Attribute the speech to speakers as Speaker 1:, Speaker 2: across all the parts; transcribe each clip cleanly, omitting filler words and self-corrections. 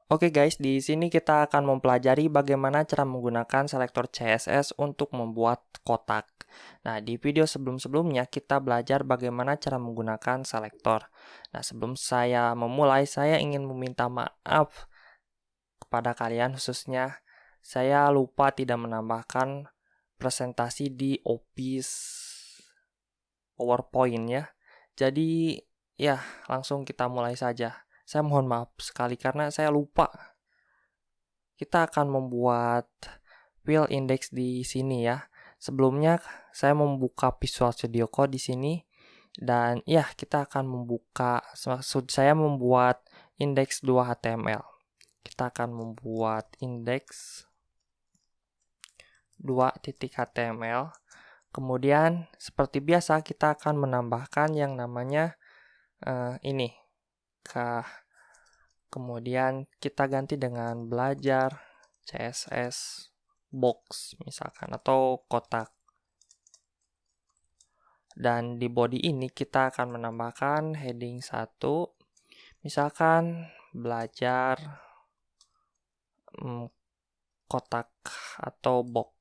Speaker 1: Oke guys, di sini kita akan mempelajari bagaimana cara menggunakan selektor CSS untuk membuat kotak. Nah, di video sebelum-sebelumnya kita belajar bagaimana cara menggunakan selektor. Nah, sebelum saya memulai, saya ingin meminta maaf kepada kalian, khususnya saya lupa tidak menambahkan presentasi di Office PowerPoint ya. Jadi, ya, langsung kita mulai saja. Saya mohon maaf sekali karena saya lupa. Kita akan membuat field index di sini ya. Sebelumnya saya membuka Visual Studio Code di sini dan ya kita akan membuka, maksud saya membuat index 2 HTML. Kita akan membuat index 2.html. Kemudian seperti biasa kita akan menambahkan yang namanya ini. Kemudian kita ganti dengan belajar CSS box misalkan atau kotak. Dan di body ini kita akan menambahkan heading 1 misalkan belajar kotak atau box.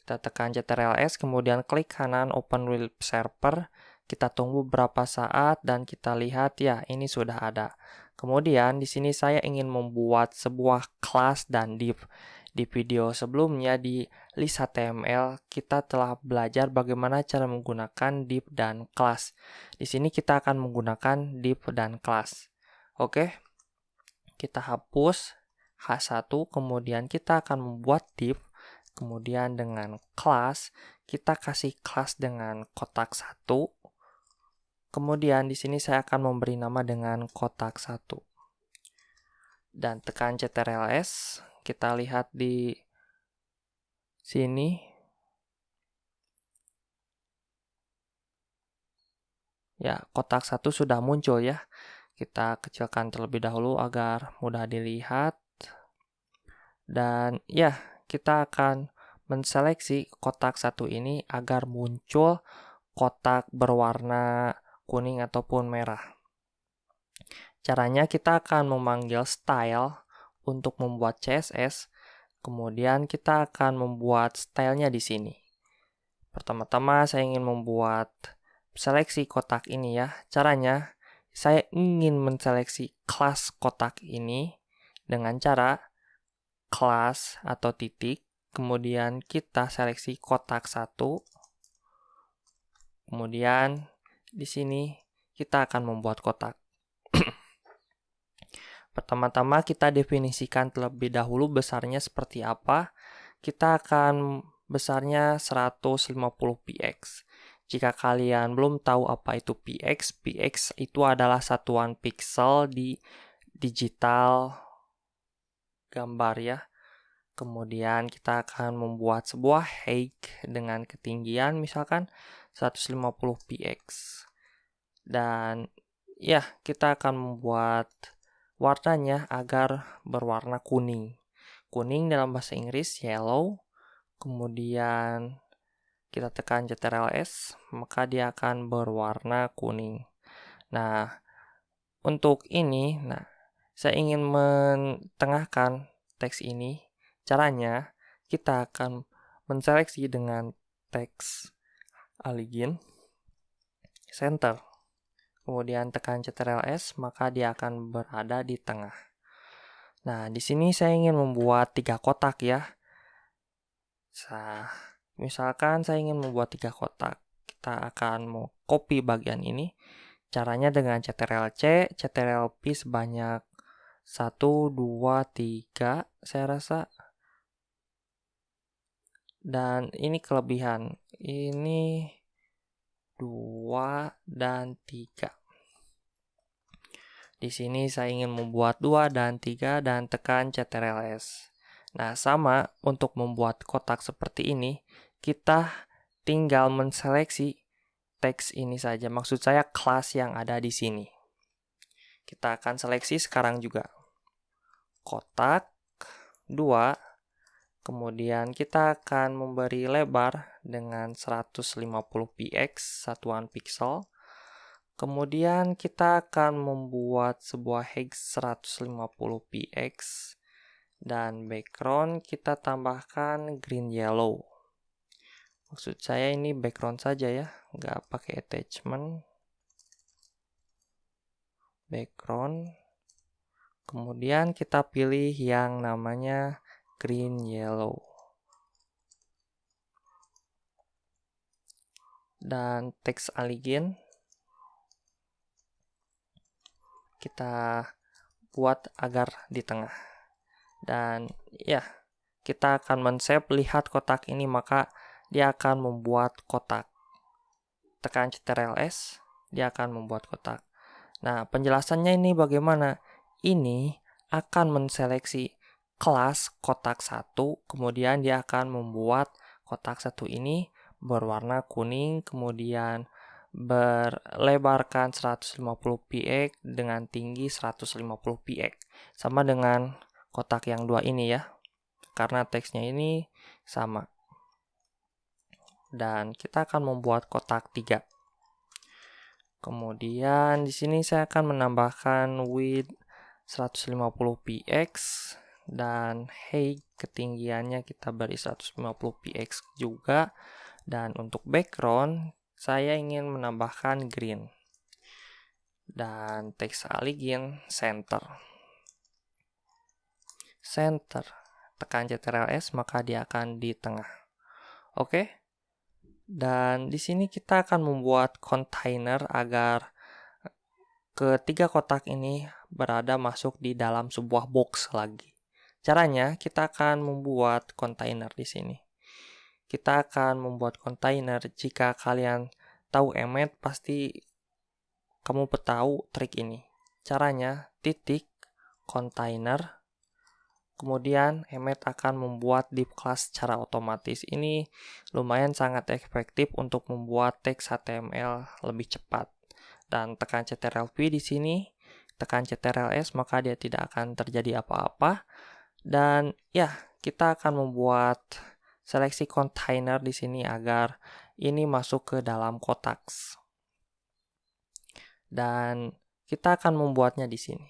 Speaker 1: Kita tekan Ctrl+S, kemudian klik kanan Open with Server. Kita tunggu beberapa saat dan kita lihat ya ini sudah ada. Kemudian di sini saya ingin membuat sebuah class dan div. Di video sebelumnya di list HTML kita telah belajar bagaimana cara menggunakan div dan class. Di sini kita akan menggunakan div dan class. Oke. Kita hapus H1, kemudian kita akan membuat div. Kemudian dengan class, kita kasih class dengan kotak 1. Kemudian di sini saya akan memberi nama dengan kotak 1. Dan tekan Ctrl+S, kita lihat di sini. Ya, kotak 1 sudah muncul ya. Kita kecilkan terlebih dahulu agar mudah dilihat. Dan ya, kita akan menseleksi kotak 1 ini agar muncul kotak berwarna kuning ataupun merah. Caranya kita akan memanggil style untuk membuat CSS, kemudian kita akan membuat stylenya di sini. Pertama-tama saya ingin membuat seleksi kotak ini ya. Caranya saya ingin menseleksi kelas kotak ini dengan cara kelas atau titik, kemudian kita seleksi kotak 1. Kemudian di sini kita akan membuat kotak. Pertama-tama kita definisikan terlebih dahulu besarnya seperti apa. Kita akan besarnya 150 px. Jika kalian belum tahu apa itu px, px itu adalah satuan pixel di digital gambar ya. Kemudian kita akan membuat sebuah height dengan ketinggian misalkan 150 px. Dan ya, kita akan membuat warnanya agar berwarna kuning. Kuning dalam bahasa Inggris yellow. Kemudian kita tekan Ctrl+S, maka dia akan berwarna kuning. Nah, untuk ini, saya ingin mentengahkan teks ini. Caranya, kita akan menseleksi dengan teks align center. Kemudian tekan Ctrl+S, maka dia akan berada di tengah. Nah, di sini saya ingin membuat 3 kotak ya. Misalkan saya ingin membuat 3 kotak. Kita akan mau copy bagian ini. Caranya dengan Ctrl+C, Ctrl+V sebanyak 1, 2, 3 saya rasa. Dan ini kelebihan. Ini 2 dan 3. Di sini saya ingin membuat 2 dan 3 dan tekan Ctrl+S. Nah, sama untuk membuat kotak seperti ini, kita tinggal menseleksi teks ini saja. Maksud saya kelas yang ada di sini. Kita akan seleksi sekarang juga. Kotak 2. Kemudian kita akan memberi lebar dengan 150 px, satuan pixel. Kemudian kita akan membuat sebuah hex 150px dan background kita tambahkan green yellow. Maksud saya ini background saja ya, nggak pakai attachment. Background. Kemudian kita pilih yang namanya green yellow. Dan text align kita buat agar di tengah. Dan ya, kita akan men-save, lihat kotak ini, maka dia akan membuat kotak. Tekan Ctrl S, dia akan membuat kotak. Nah, penjelasannya ini bagaimana? Ini akan menseleksi kelas kotak 1, kemudian dia akan membuat kotak 1 ini berwarna kuning, kemudian berlebarkan 150px dengan tinggi 150px. Sama dengan kotak yang 2 ini ya, karena teksnya ini sama. Dan kita akan membuat kotak 3. Kemudian di sini saya akan menambahkan width 150px dan height ketinggiannya kita beri 150px juga. Dan untuk background saya ingin menambahkan green. Dan text align center. Center. Tekan Ctrl S maka dia akan di tengah. Oke. Dan di sini kita akan membuat container agar ketiga kotak ini berada masuk di dalam sebuah box lagi. Caranya kita akan membuat container di sini. Kita akan membuat container. Jika kalian tahu Emmet, pasti kamu tahu trik ini. Caranya titik container. Kemudian Emmet akan membuat div class secara otomatis. Ini lumayan sangat efektif untuk membuat teks HTML lebih cepat. Dan tekan Ctrl V di sini, tekan Ctrl S maka dia tidak akan terjadi apa-apa. Dan ya, kita akan membuat seleksi container di sini agar ini masuk ke dalam kotak. Dan kita akan membuatnya di sini.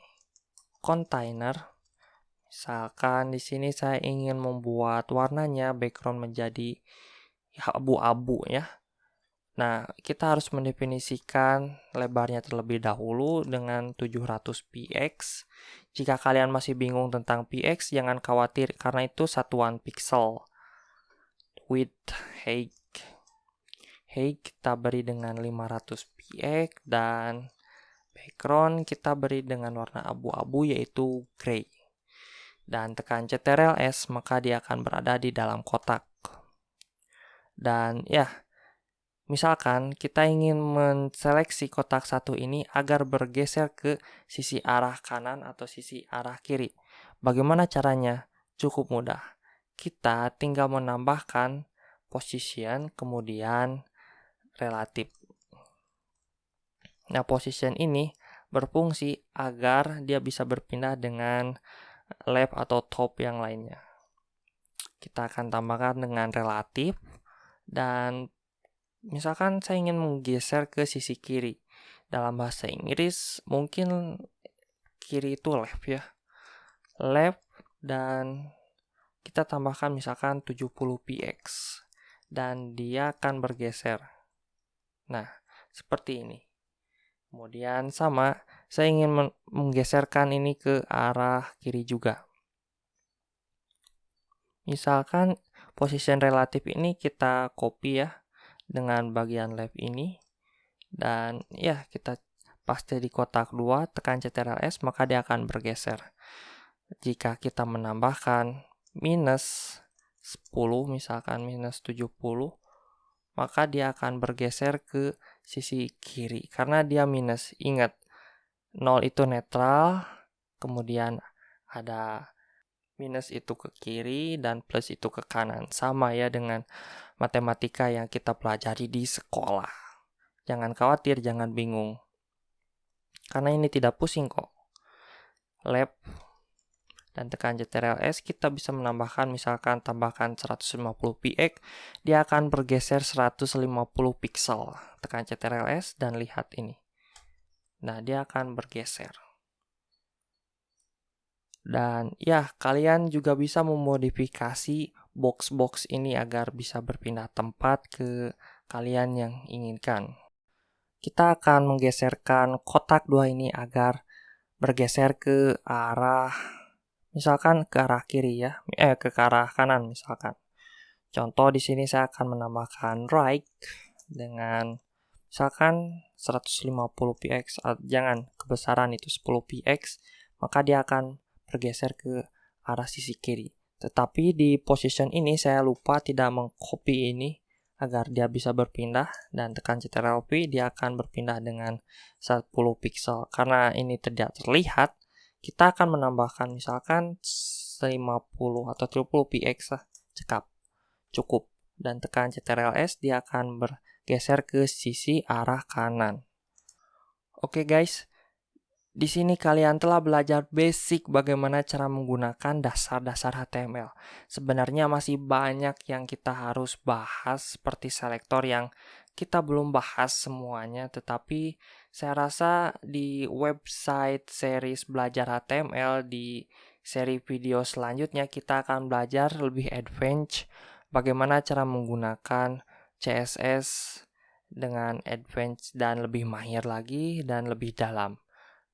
Speaker 1: Container. Misalkan di sini saya ingin membuat warnanya background menjadi abu-abu ya. Nah, kita harus mendefinisikan lebarnya terlebih dahulu dengan 700px. Jika kalian masih bingung tentang px, jangan khawatir karena itu satuan pixel. Width, height kita beri dengan 500px dan background kita beri dengan warna abu-abu yaitu gray. Dan tekan Ctrl S maka dia akan berada di dalam kotak. Dan ya, misalkan kita ingin menseleksi kotak 1 ini agar bergeser ke sisi arah kanan atau sisi arah kiri. Bagaimana caranya? Cukup mudah. Kita tinggal menambahkan position kemudian relatif. Nah, position ini berfungsi agar dia bisa berpindah dengan left atau top yang lainnya. Kita akan tambahkan dengan relatif dan misalkan saya ingin menggeser ke sisi kiri. Dalam bahasa Inggris mungkin kiri itu left ya. Left dan kita tambahkan misalkan 70px dan dia akan bergeser. Nah, seperti ini. Kemudian sama, saya ingin menggeserkan ini ke arah kiri juga. Misalkan position relatif ini kita copy ya dengan bagian left ini. Dan ya, kita paste di kotak 2, tekan Ctrl S maka dia akan bergeser. Jika kita menambahkan minus 10, misalkan minus 70, maka dia akan bergeser ke sisi kiri. Karena dia minus, ingat, 0 itu netral, kemudian ada minus itu ke kiri, dan plus itu ke kanan. Sama ya dengan matematika yang kita pelajari di sekolah. Jangan khawatir, jangan bingung. Karena ini tidak pusing kok. Left dan tekan Ctrl S, kita bisa menambahkan misalkan tambahkan 150px, dia akan bergeser 150 pixel. Tekan Ctrl S dan lihat ini. Nah, dia akan bergeser. Dan ya, kalian juga bisa memodifikasi box-box ini agar bisa berpindah tempat ke kalian yang inginkan. Kita akan menggeserkan kotak 2 ini agar bergeser ke arah, misalkan ke arah kiri ya, ke arah kanan misalkan. Contoh di sini saya akan menambahkan right dengan misalkan 150 px, jangan kebesaran itu 10 px, maka dia akan bergeser ke arah sisi kiri. Tetapi di position ini saya lupa tidak mengcopy ini agar dia bisa berpindah, dan tekan Ctrl V, dia akan berpindah dengan 10 pixel. Karena ini tidak terlihat, kita akan menambahkan misalkan 50 atau 30 px lah, cukup, dan tekan Ctrl S, dia akan bergeser ke sisi arah kanan. Oke guys, di sini kalian telah belajar basic bagaimana cara menggunakan dasar-dasar HTML. Sebenarnya masih banyak yang kita harus bahas, seperti selektor yang kita belum bahas semuanya, tetapi saya rasa di website series belajar HTML di seri video selanjutnya kita akan belajar lebih advance bagaimana cara menggunakan CSS dengan advance dan lebih mahir lagi dan lebih dalam.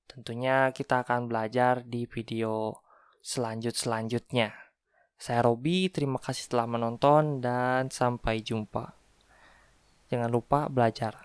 Speaker 1: Tentunya kita akan belajar di video selanjutnya. Saya Robi, terima kasih telah menonton dan sampai jumpa. Jangan lupa belajar.